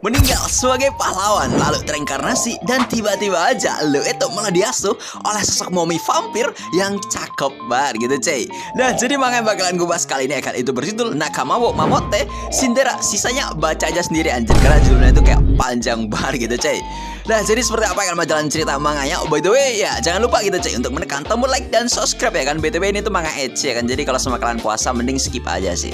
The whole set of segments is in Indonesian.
meninggal sebagai pahlawan lalu terinkarnasi dan tiba-tiba aja lu itu malah diasuh oleh sosok mommy vampir yang cakep banget gitu cuy. Nah jadi makanya bakalan gue bahas kali ini akan itu berjudul Nakama wo Mamotte Shindera. Sisanya baca aja sendiri anjir karena judulnya itu kayak panjang banget gitu cuy. Nah jadi seperti apa kan jalan cerita manganya. By the way ya jangan lupa gitu cuy untuk menekan tombol like dan subscribe ya kan. BTW ini tuh manga ecchi ya kan. Jadi kalau sama kalian puasa mending skip aja sih.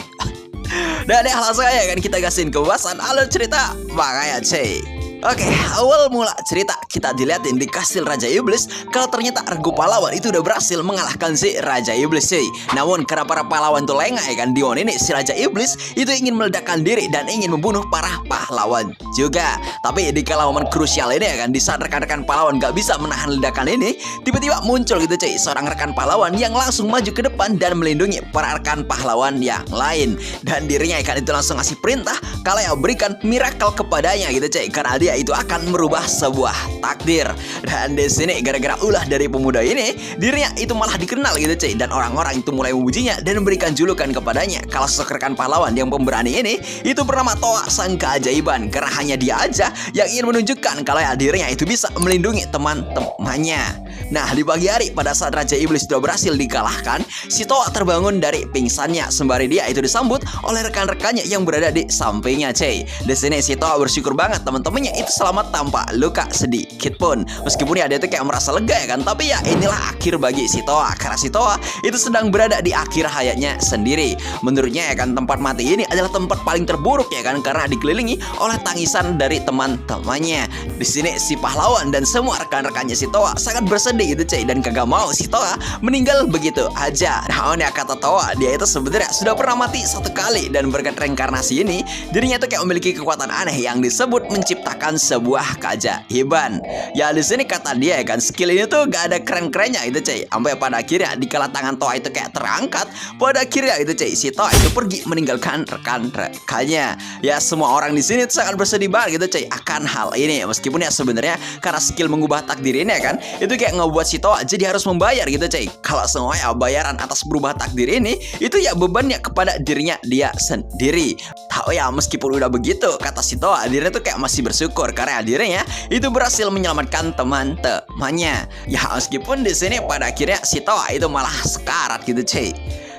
Dan langsung aja kan kita gasin ke bahasan alur cerita makanya cuy. Oke, awal mula cerita kita dilihatin di kastil Raja Iblis kalau ternyata regu pahlawan itu udah berhasil mengalahkan si Raja Iblis cuy. Namun karena para pahlawan tuh lengah ya kan, di momen ini si Raja Iblis itu ingin meledakkan diri dan ingin membunuh para pahlawan juga. Tapi di kala momen krusial ini ya kan, di saat rekan-rekan pahlawan gak bisa menahan ledakan ini, tiba-tiba muncul gitu cuy seorang rekan pahlawan yang langsung maju ke depan dan melindungi para rekan pahlawan yang lain. Dan dirinya ya kan itu langsung ngasih perintah kalau ya berikan miracle kepadanya gitu cuy, karena dia itu akan merubah sebuah takdir. Dan di sini gara-gara ulah dari pemuda ini, dirinya itu malah dikenal gitu cuy, dan orang-orang itu mulai memujinya dan memberikan julukan kepadanya kalau sosok rekan pahlawan yang pemberani ini itu bernama Toa sang keajaiban, karena hanya dia aja yang ingin menunjukkan kalau ya dirinya itu bisa melindungi teman-temannya. Nah di pagi hari pada saat Raja Iblis sudah berhasil dikalahkan, si Toa terbangun dari pingsannya sembari dia itu disambut oleh rekan-rekannya yang berada di sampingnya cuy. Di sini si Toa bersyukur banget teman-temannya itu selamat tanpa luka sedikit pun. Meskipun ya dia tuh kayak merasa lega ya kan, tapi ya inilah akhir bagi si Toa, karena si Toa itu sedang berada di akhir hayatnya sendiri. Menurutnya ya kan tempat mati ini adalah tempat paling terburuk ya kan, karena dikelilingi oleh tangisan dari teman-temannya. Di sini si pahlawan dan semua rekan-rekannya si Toa sangat bersedih gitu cuy, dan kagak mau si Toa meninggal begitu aja. Nah ya kata Toa, dia itu sebenarnya sudah pernah mati satu kali, dan berkat reinkarnasi ini dirinya tuh kayak memiliki kekuatan aneh yang disebut menciptakan sebuah keajaiban. Ya di sini kata dia ya kan, skill ini tuh gak ada keren-kerennya itu cuy. Sampai pada akhirnya dikala tangan Toa itu kayak terangkat, pada akhirnya itu cuy si Toa itu pergi meninggalkan rekan-rekannya. Ya semua orang di sini tuh sangat bersedih banget gitu cuy akan hal ini. Meskipun ya sebenarnya karena skill mengubah takdir ini ya kan, itu kayak ngebuat si Toa jadi harus membayar gitu cuy. Kalau semua ya bayaran atas berubah takdir ini itu ya bebannya kepada dirinya dia sendiri. Tahu ya meskipun udah begitu kata si Toa, dirinya tuh kayak masih bersyukur karena dirinya itu berhasil menyelamatkan teman-temannya. Ya meskipun di sini pada akhirnya si Toa itu malah sekarat gitu cuy.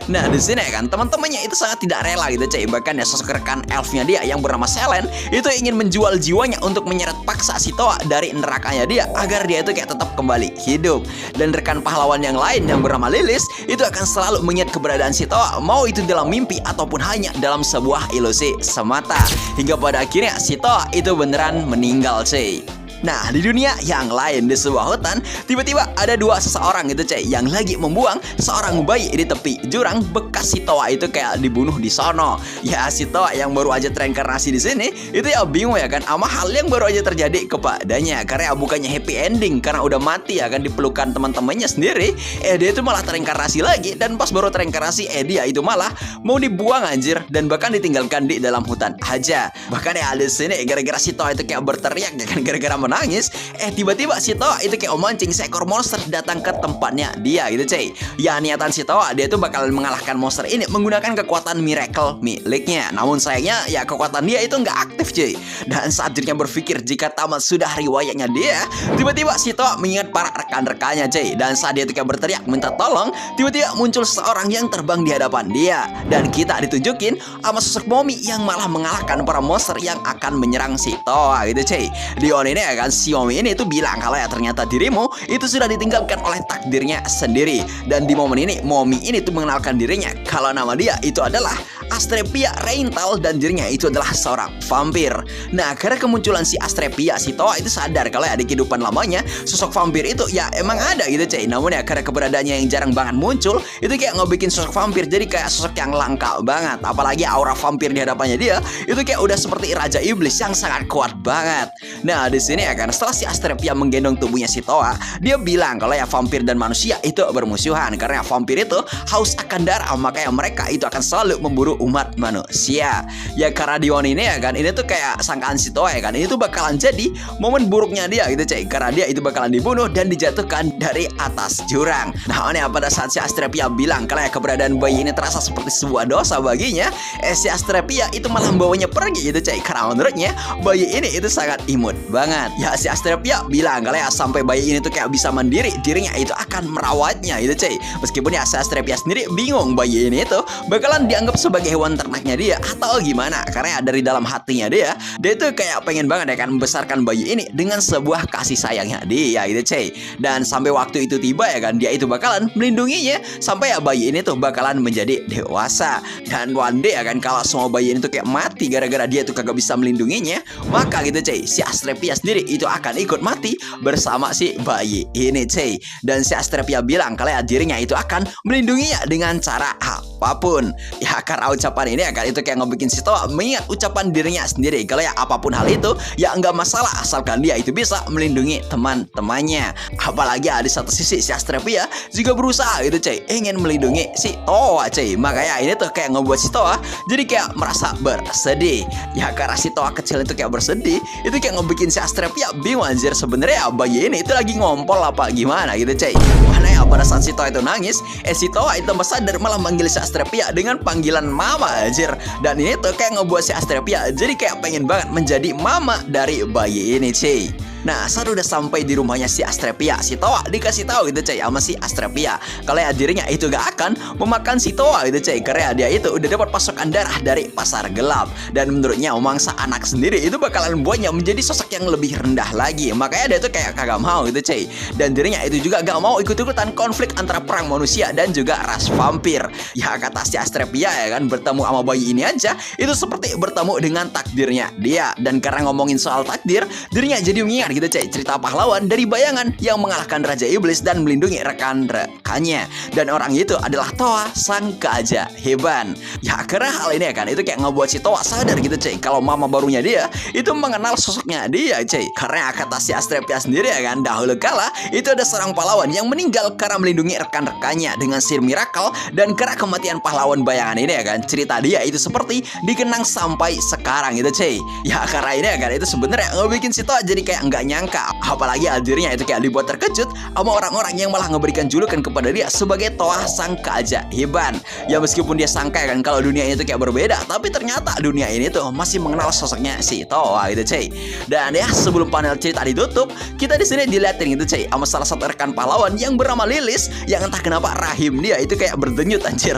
Nah di sini kan teman-temannya itu sangat tidak rela gitu cuy. Bahkan ya sosok rekan elfnya dia yang bernama Selen itu ingin menjual jiwanya untuk menyeret paksa si Toa dari nerakanya dia agar dia itu kayak tetap kembali hidup. Dan rekan pahlawan yang lain yang bernama Lilis itu akan selalu mengingat keberadaan si Toa, mau itu dalam mimpi ataupun hanya dalam sebuah ilusi semata. Hingga pada akhirnya si Toa itu beneran meninggal cuy. Nah di dunia yang lain di sebuah hutan tiba-tiba ada dua seseorang gitu cuy yang lagi membuang seorang bayi di tepi jurang bekas si Toa itu kayak dibunuh di sono. Ya si Toa yang baru aja terinkarnasi di sini itu ya bingung ya kan sama hal yang baru aja terjadi kepadanya, karena ya bukannya happy ending karena udah mati ya kan dipelukan teman-temannya sendiri, dia itu malah terinkarnasi lagi, dan pas baru terinkarnasi dia itu malah mau dibuang anjir dan bahkan ditinggalkan di dalam hutan aja. Bahkan ya di sini gara-gara si Toa itu kayak berteriak ya kan gara-gara menangis, tiba-tiba si Toa itu kayak memancing seekor monster datang ke tempatnya dia gitu cuy. Ya niatan si Toa dia tuh bakal mengalahkan monster ini menggunakan kekuatan miracle miliknya. Namun sayangnya ya kekuatan dia itu nggak aktif cuy. Dan saat dirinya berpikir jika tamat sudah riwayatnya dia, tiba-tiba si Toa mengingat para rekan-rekannya cuy. Dan saat dia tuh kayak berteriak minta tolong, tiba-tiba muncul seseorang yang terbang di hadapan dia. Dan kita ditunjukin sama sosok Momi yang malah mengalahkan para monster yang akan menyerang si Toa gitu cuy. Di on ini kan si Momi ini tuh bilang kalau ya ternyata dirimu itu sudah ditinggalkan oleh takdirnya sendiri. Dan di momen ini Momi ini tuh mengenalkan dirinya kalau nama dia itu adalah Astrepia Reintal dan dirinya itu adalah seorang vampir. Nah karena kemunculan si Astrepia, si Toa itu sadar kalau ya di kehidupan lamanya sosok vampir itu ya emang ada gitu cuy. Namun ya karena keberadaannya yang jarang banget muncul, itu kayak ngebikin sosok vampir jadi kayak sosok yang langka banget. Apalagi aura vampir di hadapannya dia itu kayak udah seperti Raja Iblis yang sangat kuat banget. Nah di sini ya kan setelah si Astrepia menggendong tubuhnya si Toa, dia bilang kalau ya vampir dan manusia itu bermusuhan karena vampir itu haus akan darah, makanya mereka itu akan selalu memburu seluruh umat manusia. Ya karena Dion ini ya kan, ini tuh kayak sangkaan si Toa ya kan, ini tuh bakalan jadi momen buruknya dia gitu cuy, karena dia itu bakalan dibunuh dan dijatuhkan dari atas jurang. Nah ini pada saat si Astrepia bilang kalau ya keberadaan bayi ini terasa seperti sebuah dosa baginya, si Astrepia itu malah membawanya pergi gitu cuy, karena menurutnya bayi ini itu sangat imut banget. Ya si Astrepia bilang kalau ya sampai bayi ini tuh kayak bisa mandiri, dirinya itu akan merawatnya gitu cuy. Meskipun ya si Astrepia sendiri bingung bayi ini itu bakalan dianggap sebagai hewan ternaknya dia atau gimana, karena ya dari dalam hatinya dia itu kayak pengen banget ya kan membesarkan bayi ini dengan sebuah kasih sayangnya dia gitu cuy. Dan sampai waktu itu tiba ya kan, dia itu bakalan melindunginya sampai ya bayi ini tuh bakalan menjadi dewasa. Dan one day ya kan, kalau semua bayi ini tuh kayak mati gara-gara dia tuh kagak bisa melindunginya, maka gitu cuy, si Astrepia sendiri itu akan ikut mati bersama si bayi ini cuy. Dan si Astrepia bilang kalau ya dirinya itu akan melindunginya dengan cara apapun. Ya karena ucapan ini akan itu kayak ngebikin si Toa mengingat ucapan dirinya sendiri kalau ya apapun hal itu ya nggak masalah asalkan dia itu bisa melindungi teman-temannya. Apalagi di satu sisi si Astrepia juga berusaha gitu cuy, ingin melindungi si Toa cuy. Makanya ini tuh kayak ngebuat si Toa jadi kayak merasa bersedih. Ya karena si Toa kecil itu kayak bersedih, itu kayak ngebikin si Astrepia bingung anjir, sebenarnya bayi ini itu lagi ngompol apa gimana gitu cuy. Mana ya pada saat si Toa itu nangis, si Toa itu sadar malah manggil si Astrepia dengan panggilan mama anjir. Dan ini tuh kayak ngebuat si Astrepia jadi kayak pengen banget menjadi mama dari bayi ini cuy. Nah saat udah sampai di rumahnya si Astrepia, si Toa dikasih tahu gitu cuy sama si Astrepia kalau ya dirinya itu gak akan memakan si Toa gitu cuy, karena dia itu udah dapat pasokan darah dari pasar gelap. Dan menurutnya mangsa anak sendiri itu bakalan membuatnya menjadi sosok yang lebih rendah lagi. Makanya dia tuh kayak kagak mau gitu cuy. Dan dirinya itu juga gak mau ikut-ikutan konflik antara perang manusia dan juga ras vampir. Ya kata si Astrepia ya kan, bertemu sama bayi ini aja itu seperti bertemu dengan takdirnya dia. Dan karena ngomongin soal takdir, dirinya jadi mengingat gitu cuy, cerita pahlawan dari bayangan yang mengalahkan Raja Iblis dan melindungi rekan-rekannya. Dan orang itu adalah Toa sang keajaiban. Ya karena hal ini ya kan, itu kayak ngebuat si Toa sadar gitu cuy kalau mama barunya dia itu mengenal sosoknya dia cuy. Karena kata si Astrepia sendiri ya kan, dahulu kala itu ada seorang pahlawan yang meninggal karena melindungi rekan-rekannya dengan sihir miracle. Dan karena kematian pahlawan bayangan ini ya kan, cerita dia itu seperti dikenang sampai sekarang gitu cuy. Ya karena ini ya kan, itu sebenarnya ngebikin si Toa jadi kayak nggak nyangka, apalagi akhirnya itu kayak dibuat terkejut sama orang-orang yang malah memberikan julukan kepada dia sebagai Toa sang keajaiban. Ya meskipun dia sangka kan kalau dunia itu kayak berbeda, tapi ternyata dunia ini tuh masih mengenal sosoknya si Toa gitu cuy. Dan ya sebelum panel cerita ditutup, kita di sini dilihatin gitu cuy sama salah satu rekan pahlawan yang bernama Lilis, yang entah kenapa rahim dia itu kayak berdenyut anjir.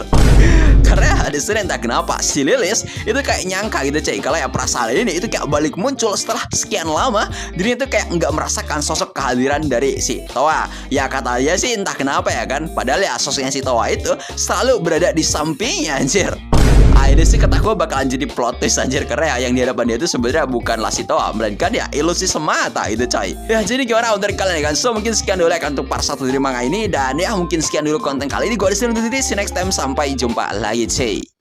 Karena di sini entah kenapa si Lilis itu kayak nyangka gitu cuy kalau ya perasaan ini itu kayak balik muncul setelah sekian lama dirinya itu kayak nggak merasakan sosok kehadiran dari si Toa. Ya kata dia sih entah kenapa ya kan, padahal ya sosoknya si Toa itu selalu berada di sampingnya anjir. Ini sih kata gue bakalan jadi plot twist anjir, karena ya yang di hadapan dia itu sebenarnya bukanlah si Toa, melainkan ya ilusi semata itu coy. Ya jadi gimana menurut kalian ya kan? So mungkin sekian dulu ya kan untuk part 1 dari manga ini, dan ya mungkin sekian dulu konten kali ini. Gue disini undur diri, see you next time, sampai jumpa lagi cuy.